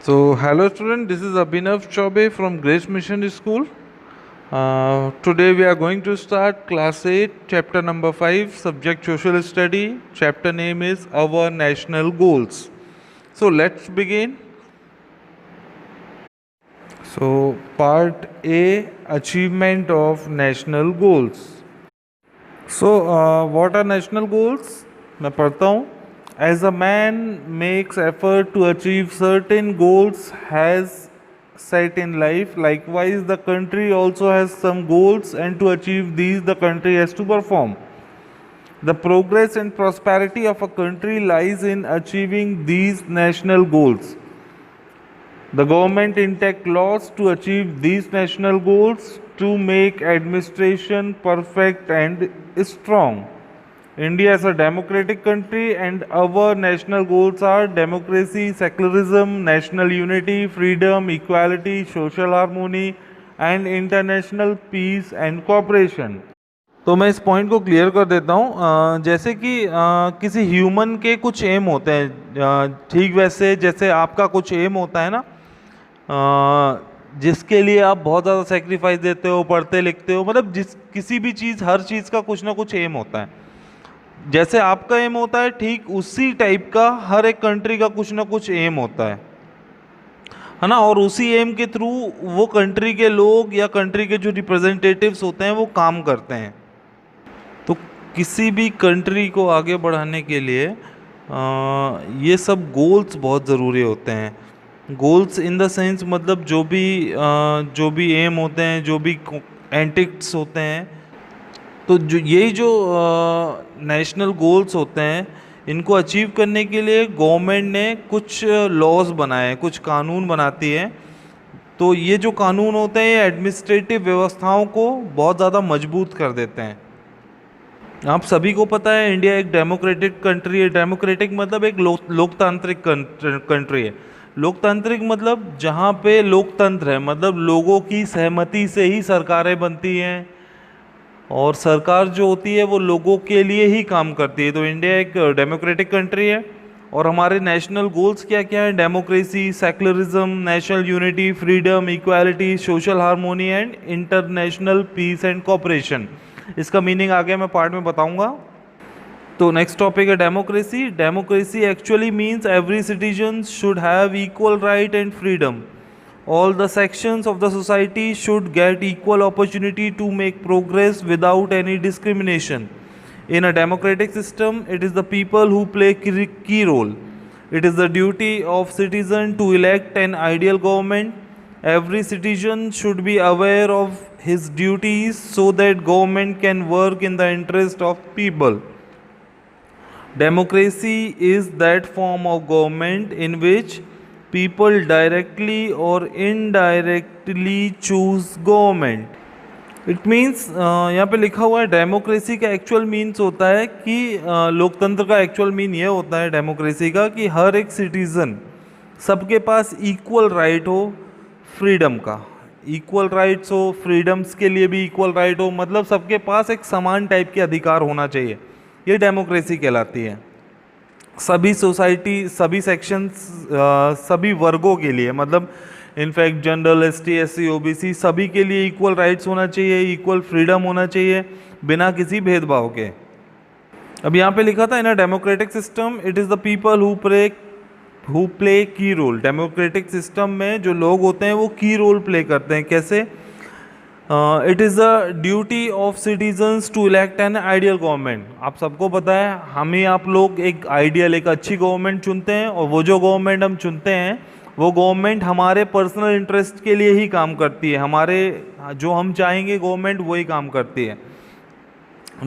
So, hello student, this is Abhinav Chaube from Grace Mission School. Today we are going to start class 8, chapter number 5, subject social study. Chapter name is Our National Goals. So, let's begin. So, part A, achievement of national goals. So, what are national goals? मैं पढ़ता हूँ. As a man makes effort to achieve certain goals has set in life, likewise the country also has some goals, and to achieve these the country has to perform. The progress and prosperity of a country lies in achieving these national goals. The government enact laws to achieve these national goals to make administration perfect and strong. India is a democratic country and our national goals are democracy, secularism, national unity, freedom, equality, social harmony and international peace and cooperation. तो मैं इस point को clear कर देता हूँ। जैसे कि किसी ह्यूमन के कुछ एम होते हैं, ठीक वैसे जैसे आपका कुछ एम होता है ना, जिसके लिए आप बहुत ज़्यादा सेक्रीफाइस देते हो, पढ़ते लिखते हो, मतलब किसी भी चीज़, हर चीज़ का कुछ ना कुछ एम होता है। जैसे आपका एम होता है, ठीक उसी टाइप का हर एक कंट्री का कुछ ना कुछ एम होता है ना। और उसी एम के थ्रू वो कंट्री के लोग या कंट्री के जो रिप्रेजेंटेटिव्स होते हैं वो काम करते हैं। तो किसी भी कंट्री को आगे बढ़ाने के लिए ये सब गोल्स बहुत ज़रूरी होते हैं। गोल्स इन द सेंस मतलब जो भी एम होते हैं, जो भी एंटिक्स होते हैं, तो यही जो नेशनल गोल्स होते हैं, इनको अचीव करने के लिए गवर्नमेंट ने कुछ लॉज बनाए, कुछ कानून बनाती है। तो ये जो कानून होते हैं ये एडमिनिस्ट्रेटिव व्यवस्थाओं को बहुत ज़्यादा मजबूत कर देते हैं। आप सभी को पता है इंडिया एक डेमोक्रेटिक कंट्री है। डेमोक्रेटिक मतलब एक लोकतांत्रिक कंट्री है। लोकतांत्रिक मतलब जहाँ पे लोकतंत्र है, मतलब लोगों की सहमति से ही सरकारें बनती हैं और सरकार जो होती है वो लोगों के लिए ही काम करती है। तो इंडिया एक डेमोक्रेटिक कंट्री है। और हमारे नेशनल गोल्स क्या क्या है? Democracy, secularism, national unity, freedom, equality, social harmony and international peace and cooperation. इसका मीनिंग आगे मैं पार्ट में बताऊंगा। तो नेक्स्ट टॉपिक है डेमोक्रेसी। Democracy actually means every citizen should have equal right and freedom. All the sections of the society should get equal opportunity to make progress without any discrimination. In a democratic system, it is the people who play key role. It is the duty of citizen to elect an ideal government. Every citizen should be aware of his duties so that government can work in the interest of people. Democracy is that form of government in which people directly or indirectly choose government. It means यहाँ पे लिखा हुआ है democracy का actual means होता है कि लोकतंत्र का एक्चुअल मीन ये होता है डेमोक्रेसी का कि हर एक सिटीज़न, सबके पास इक्वल राइट हो फ्रीडम का, इक्वल राइट्स हो, फ्रीडम्स के लिए भी इक्वल राइट हो, मतलब सबके पास एक समान टाइप के अधिकार होना चाहिए। ये डेमोक्रेसी कहलाती है। सभी सोसाइटी, सभी सेक्शंस, सभी वर्गों के लिए, मतलब in fact general, ST, SC, OBC सभी के लिए इक्वल राइट्स होना चाहिए, इक्वल फ्रीडम होना चाहिए, बिना किसी भेदभाव के। अब यहाँ पे लिखा था in a democratic system it is the people who play key role. Democratic system में जो लोग होते हैं वो की रोल प्ले करते हैं। कैसे? It is the duty of citizens to elect an ideal government. आप सबको पता है, हम ही आप लोग एक आइडियल, एक अच्छी गवर्नमेंट चुनते हैं, और वो जो गवर्नमेंट हम चुनते हैं वो गवर्नमेंट हमारे पर्सनल इंटरेस्ट के लिए ही काम करती है। हमारे जो हम चाहेंगे गवर्नमेंट वही काम करती है।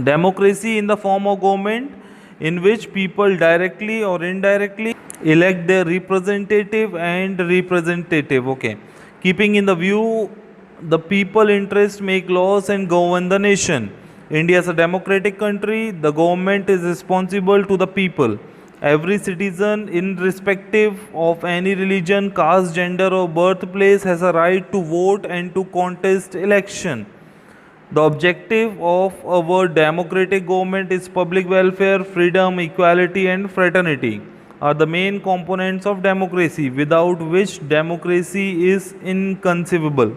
Democracy in the form of government in which people directly और indirectly elect their representative and representative. Okay, keeping in the view the people interest, make laws and govern the nation. India is a democratic country. The government is responsible to the people. Every citizen, irrespective of any religion, caste, gender or birthplace, has a right to vote and to contest election. The objective of our democratic government is public welfare, freedom, equality and fraternity. Are the main components of democracy without which democracy is inconceivable.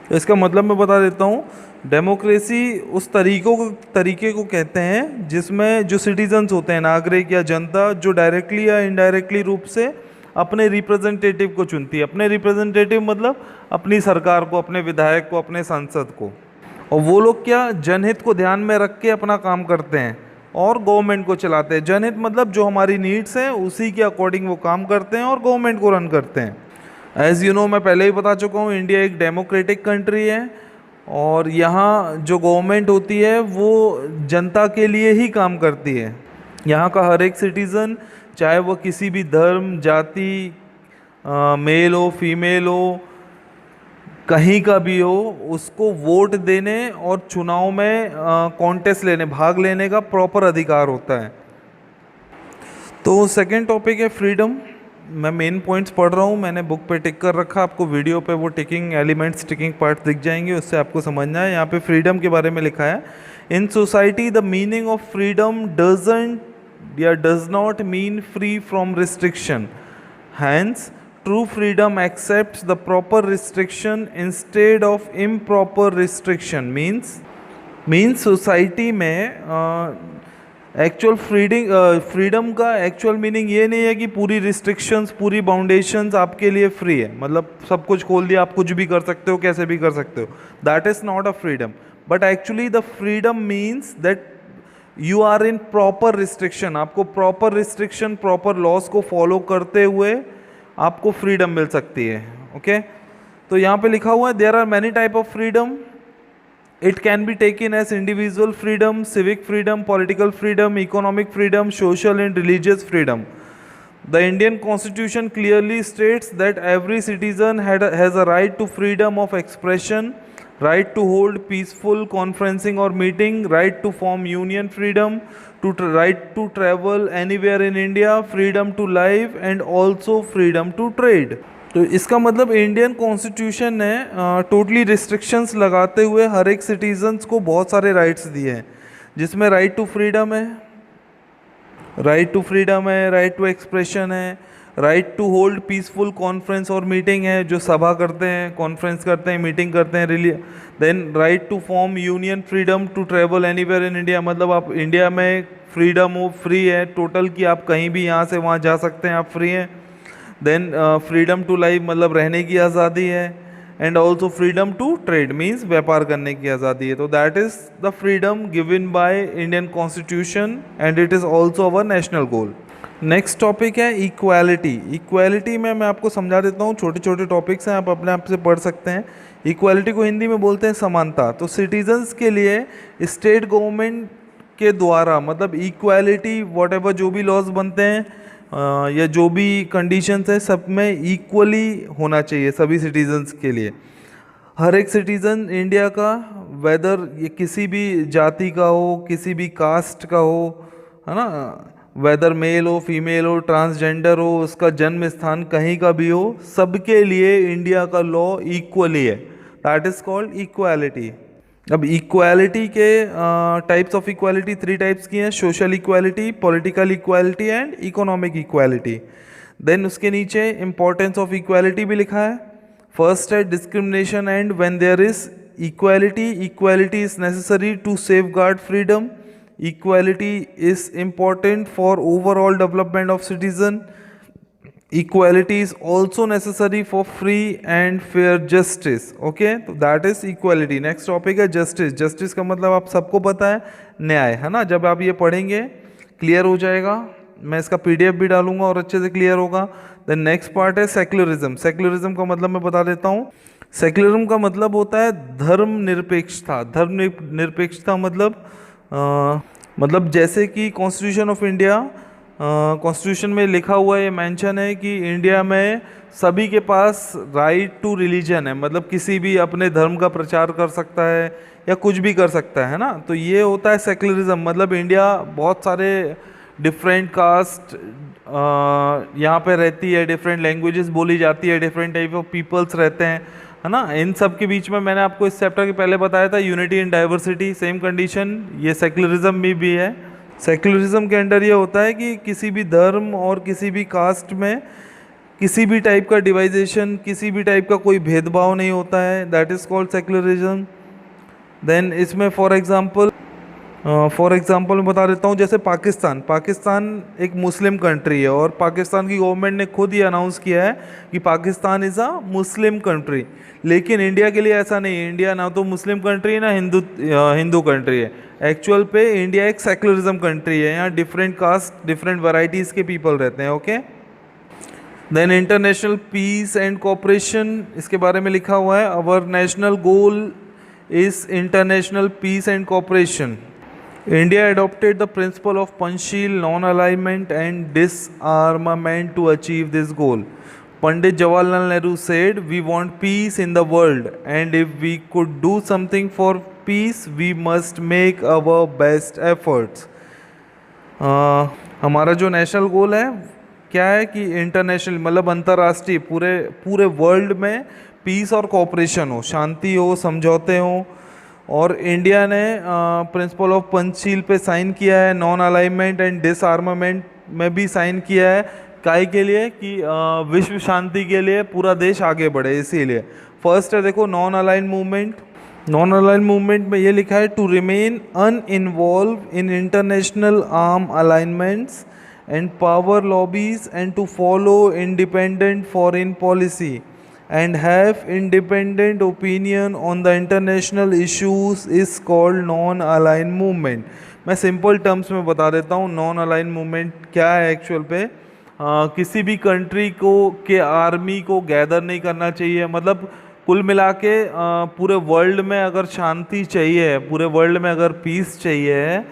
तो इसका मतलब मैं बता देता हूँ, democracy उस तरीके को कहते हैं जिसमें जो सिटीजन्स होते हैं, नागरिक या जनता, जो डायरेक्टली या इनडायरेक्टली रूप से अपने रिप्रेजेंटेटिव को चुनती है। अपने रिप्रेजेंटेटिव मतलब अपनी सरकार को, अपने विधायक को, अपने सांसद को। और वो लोग क्या, जनहित को ध्यान में रख के अपना काम करते हैं और गवर्नमेंट को चलाते हैं। जनहित मतलब जो हमारी नीड्स हैं उसी के अकॉर्डिंग वो काम करते हैं और गवर्नमेंट को रन करते हैं। एज़ यू नो, मैं पहले ही बता चुका हूँ, इंडिया एक डेमोक्रेटिक कंट्री है और यहाँ जो गवर्नमेंट होती है वो जनता के लिए ही काम करती है। यहाँ का हर एक सिटीज़न, चाहे वो किसी भी धर्म, जाति, मेल हो, फीमेल हो, कहीं का भी हो, उसको वोट देने और चुनाव में कॉन्टेस्ट लेने, भाग लेने का प्रॉपर अधिकार होता है। तो सेकंड टॉपिक है फ्रीडम। मैं मेन पॉइंट्स पढ़ रहा हूँ, मैंने बुक पे टिक कर रखा, आपको वीडियो पे वो टिकिंग एलिमेंट्स, टिकिंग पार्ट दिख जाएंगे, उससे आपको समझना है। यहाँ पे फ्रीडम के बारे में लिखा है, in society the meaning of freedom doesn't या does not mean free from restriction, hence true freedom accepts the proper restriction instead of improper restriction. Means society में एक्चुअल फ्रीडम का एक्चुअल मीनिंग ये नहीं है कि पूरी रिस्ट्रिक्शंस, पूरी बाउंडेशंस आपके लिए फ्री है, मतलब सब कुछ खोल दिया, आप कुछ भी कर सकते हो, कैसे भी कर सकते हो। That is not a freedom, but actually the freedom means that you are in proper restriction. आपको प्रॉपर रिस्ट्रिक्शन, प्रॉपर लॉस को फॉलो करते हुए आपको फ्रीडम मिल सकती है। ओके, तो यहाँ पे लिखा हुआ है, there are many type of freedom. It can be taken as individual freedom, civic freedom, political freedom, economic freedom, social and religious freedom. The Indian Constitution clearly states that every citizen has a right to freedom of expression, right to hold peaceful conferencing or meeting, right to form union, freedom, right to travel anywhere in India, freedom to live and also freedom to trade. तो इसका मतलब Indian constitution ने totally restrictions लगाते हुए हर एक citizens को बहुत सारे राइट्स दिए हैं, जिसमें राइट टू फ्रीडम है, राइट टू एक्सप्रेशन है, right to hold peaceful conference और मीटिंग है, जो सभा करते हैं, कॉन्फ्रेंस करते हैं, मीटिंग करते हैं। Then right to form union, freedom to travel anywhere in India, मतलब आप इंडिया में फ्रीडम हो, फ्री है टोटल कि आप कहीं भी यहाँ से वहाँ जा सकते हैं, आप फ्री हैं। देन फ्रीडम टू लाइफ मतलब रहने की आज़ादी है, and also freedom to trade means व्यापार करने की आज़ादी है। तो that is the freedom given by Indian constitution and it is also our national goal. Next topic है इक्वालिटी। इक्वालिटी में मैं आपको समझा देता हूँ, छोटे छोटे टॉपिक्स हैं, आप अपने आप से पढ़ सकते हैं। इक्वालिटी को हिंदी में बोलते हैं समानता। तो सिटीजन्स के लिए स्टेट गवर्नमेंट के द्वारा, मतलब इक्वालिटी, वॉट एवर जो भी लॉज बनते हैं या जो भी कंडीशंस है, सब में इक्वली होना चाहिए सभी सिटीजन्स के लिए। हर एक सिटीज़न इंडिया का, वेदर ये किसी भी जाति का हो, किसी भी कास्ट का हो, है ना, वेदर मेल हो, फीमेल हो, ट्रांसजेंडर हो, उसका जन्म स्थान कहीं का भी हो, सबके लिए इंडिया का लॉ इक्वली है। That is called equality. अब इक्वालिटी के टाइप्स ऑफ इक्वालिटी 3 टाइप्स की हैं, social equality, political equality and economic equality. Then उसके नीचे इंपॉर्टेंस ऑफ इक्वालिटी भी लिखा है। फर्स्ट है discrimination and when there is equality, equality is necessary to safeguard freedom, equality is important for overall development of citizen, equality is also necessary for free and fair justice. okay, तो that is equality. next topic है justice. justice का मतलब आप सबको पता है, न्याय, है ना। जब आप ये पढ़ेंगे क्लियर हो जाएगा, मैं इसका PDF भी डालूंगा और अच्छे से क्लियर होगा। देन नेक्स्ट पार्ट है सेक्युलरिज्म। सेक्युलरिज्म का मतलब मैं बता देता हूँ। सेक्युलरिज्म का मतलब होता है धर्म निरपेक्षता। धर्म निरपेक्षता मतलब जैसे कि कॉन्स्टिट्यूशन ऑफ इंडिया, कॉन्स्टिट्यूशन में लिखा हुआ ये मेंशन है कि इंडिया में सभी के पास राइट टू रिलीजन है, मतलब किसी भी अपने धर्म का प्रचार कर सकता है या कुछ भी कर सकता है ना। तो ये होता है सेक्युलरिज्म। मतलब इंडिया बहुत सारे डिफरेंट कास्ट यहाँ पे रहती है, डिफरेंट लैंग्वेजेस बोली जाती है, डिफरेंट टाइप ऑफ पीपल्स रहते हैं, है ना। इन सब के बीच में मैंने आपको इस चैप्टर के पहले बताया था unity in diversity, same condition ये सेक्युलरिज्म में भी है। सेक्युलरिज्म के अंडर ये होता है कि किसी भी धर्म और किसी भी कास्ट में किसी भी टाइप का डिवाइजेशन, किसी भी टाइप का कोई भेदभाव नहीं होता है, that is called secularism. Then इसमें फॉर एग्जांपल मैं बता देता हूँ, जैसे पाकिस्तान पाकिस्तान एक मुस्लिम कंट्री है और पाकिस्तान की गवर्नमेंट ने खुद ही अनाउंस किया है कि Pakistan is a Muslim country. लेकिन इंडिया के लिए ऐसा नहीं है, इंडिया ना तो मुस्लिम कंट्री है ना हिंदू कंट्री है। एक्चुअल पे इंडिया एक सेक्युलरिज्म कंट्री है, यहाँ डिफरेंट कास्ट डिफरेंट वैरायटीज़ के पीपल रहते हैं। Okay, then international peace and cooperation, इसके बारे में लिखा हुआ है, our national goal is international peace and cooperation. India adopted the principle of Panchsheel, non-alignment and disarmament to achieve this goal. Pandit Jawaharlal Nehru said, "We want peace in the world, and if we could do something for peace, we must make our best efforts." हमारा जो national गोल है क्या है कि international मतलब अंतर्राष्ट्रीय पूरे world में पीस और कोऑपरेशन हो, शांति हो, समझौते हो। और इंडिया ने प्रिंसिपल ऑफ पंचशील पे साइन किया है, नॉन अलाइनमेंट एंड डिसआर्मामेंट में भी साइन किया है। काय के लिए कि विश्व शांति के लिए पूरा देश आगे बढ़े, इसीलिए। फर्स्ट है देखो non aligned movement. Non aligned movement में ये लिखा है, to remain uninvolved in international arm alignments and power lobbies and to follow independent foreign policy and have independent opinion on the international issues is called non-aligned movement। मैं simple terms में बता देता हूँ non aligned movement क्या है actual पे। किसी भी कंट्री को के आर्मी को गैदर नहीं करना चाहिए, मतलब कुल मिला के पूरे वर्ल्ड में अगर शांति चाहिए, पूरे वर्ल्ड में अगर पीस चाहिए,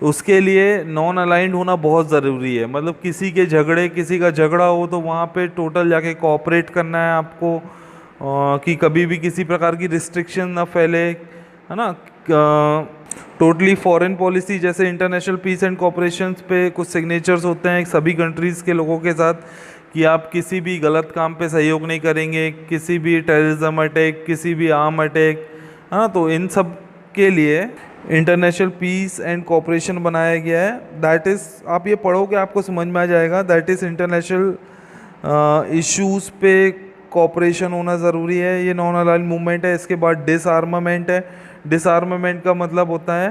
उसके लिए नॉन अलाइंड होना बहुत ज़रूरी है। मतलब किसी का झगड़ा हो तो वहाँ पे टोटल जाके कोऑपरेट करना है आपको, कि कभी भी किसी प्रकार की रिस्ट्रिक्शन ना फैले, है ना। टोटली फॉरेन पॉलिसी जैसे इंटरनेशनल पीस एंड कोऑपरेशन पे कुछ सिग्नेचर्स होते हैं सभी कंट्रीज़ के लोगों के साथ कि आप किसी भी गलत काम पे सहयोग नहीं करेंगे, किसी भी टेररिज्म अटैक, किसी भी आर्म अटैक, है ना। तो इन सब के लिए इंटरनेशनल पीस एंड कोऑपरेशन बनाया गया है। दैट इज़, आप ये पढ़ोगे आपको समझ में आ जाएगा, दैट इज़ इंटरनेशनल इश्यूज़ पे कोऑपरेशन होना ज़रूरी है। ये नॉन अलाइंड मूवमेंट है। इसके बाद डिसआर्मामेंट है। डिसआर्मामेंट का मतलब होता है,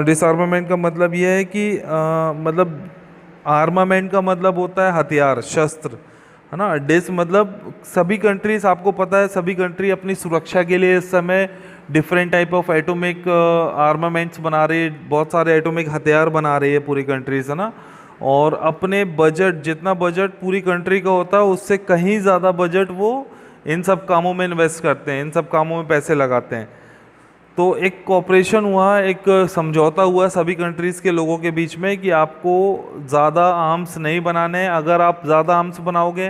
डिसआर्मामेंट का मतलब ये है कि मतलब आर्मामेंट का मतलब होता है हथियार, शस्त्र, है ना। डिस मतलब सभी कंट्रीज, आपको पता है सभी कंट्री अपनी सुरक्षा के लिए इस समय different type of atomic armaments बना रही है, बहुत सारे एटॉमिक हथियार बना रही है पूरी कंट्रीज, है ना। और अपने बजट, जितना बजट पूरी कंट्री का होता है उससे कहीं ज़्यादा बजट वो इन सब कामों में इन्वेस्ट करते हैं, इन सब कामों में पैसे लगाते हैं। तो एक कोऑपरेशन हुआ, एक समझौता हुआ सभी कंट्रीज़ के लोगों के बीच में कि आपको ज़्यादा आर्म्स नहीं बनाने हैं। अगर आप ज़्यादा आर्म्स बनाओगे,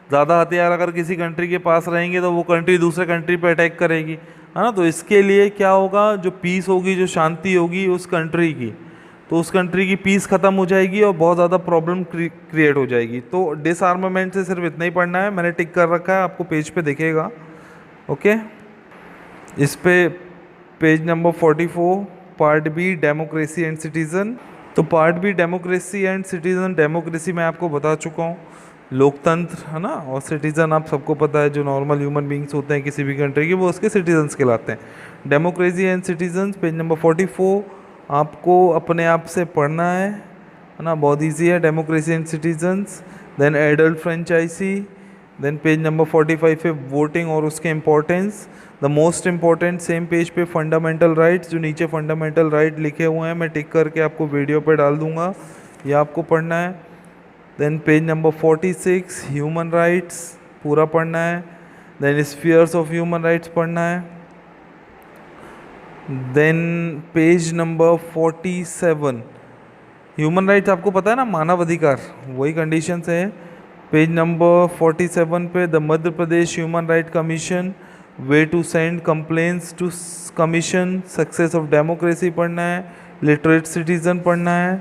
ज़्यादा हथियार अगर किसी कंट्री के पास रहेंगे तो वो कंट्री दूसरे कंट्री पर अटैक करेगी, है ना। तो इसके लिए क्या होगा, जो पीस होगी, जो शांति होगी उस कंट्री की, तो उस कंट्री की पीस ख़त्म हो जाएगी और बहुत ज़्यादा प्रॉब्लम क्रिएट हो जाएगी। तो डिसआर्मामेंट से सिर्फ इतना ही पढ़ना है, मैंने टिक कर रखा है, आपको पेज पे दिखेगा। ओके, इस पे page number 44, part B, democracy and citizen. तो part B democracy and citizen, democracy मैं आपको बता चुका हूँ, लोकतंत्र, है ना। और सिटीज़न आप सबको पता है, जो नॉर्मल ह्यूमन बींग्स होते हैं किसी भी कंट्री के, वो उसके सिटीजन्स कहलाते हैं। Democracy and citizens, page number 44 आपको अपने आप से पढ़ना है ना, बहुत ईजी है। Democracy and citizens, then adult franchise, then page number 45 पे वोटिंग और उसके importance. The most important same page पे फंडामेंटल राइट्स, जो नीचे फंडामेंटल राइट लिखे हुए हैं मैं टिक करके आपको वीडियो पे डाल दूंगा, ये आपको पढ़ना है। Then page number 46 human rights पूरा पढ़ना है। Then spheres of human rights पढ़ना है। Then page number 47 human rights आपको पता है ना, मानव अधिकार, वही कंडीशन है। पेज नंबर 47 पे the Madhya Pradesh human right commission, way to send complaints to commission, success of democracy पढ़ना है। लिटरेट सिटीजन पढ़ना है।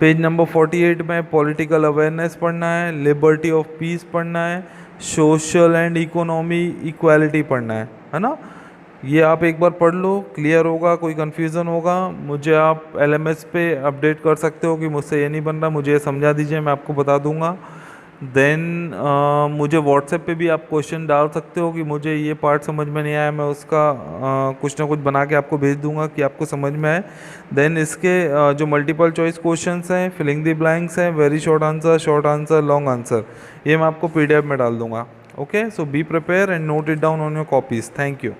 पेज नंबर 48 में पॉलिटिकल अवेयरनेस पढ़ना है। लिबर्टी ऑफ पीस पढ़ना है। सोशल एंड इकोनॉमी इक्वालिटी पढ़ना है ना। ये आप एक बार पढ़ लो, क्लियर होगा, कोई कन्फ्यूज़न होगा मुझे आप LMS पे अपडेट कर सकते हो कि मुझसे ये नहीं बन रहा, मुझे ये समझा दीजिए, मैं आपको बता दूंगा। देन मुझे व्हाट्सएप पे भी आप क्वेश्चन डाल सकते हो कि मुझे ये पार्ट समझ में नहीं आया, मैं उसका कुछ ना कुछ बना के आपको भेज दूंगा कि आपको समझ में आए। देन इसके जो मल्टीपल चॉइस क्वेश्चंस हैं, फिलिंग द ब्लैंक्स हैं, very short answer, long answer, ये मैं आपको PDF में डाल दूंगा। Okay, so be prepare and note it down on your copies. Thank you.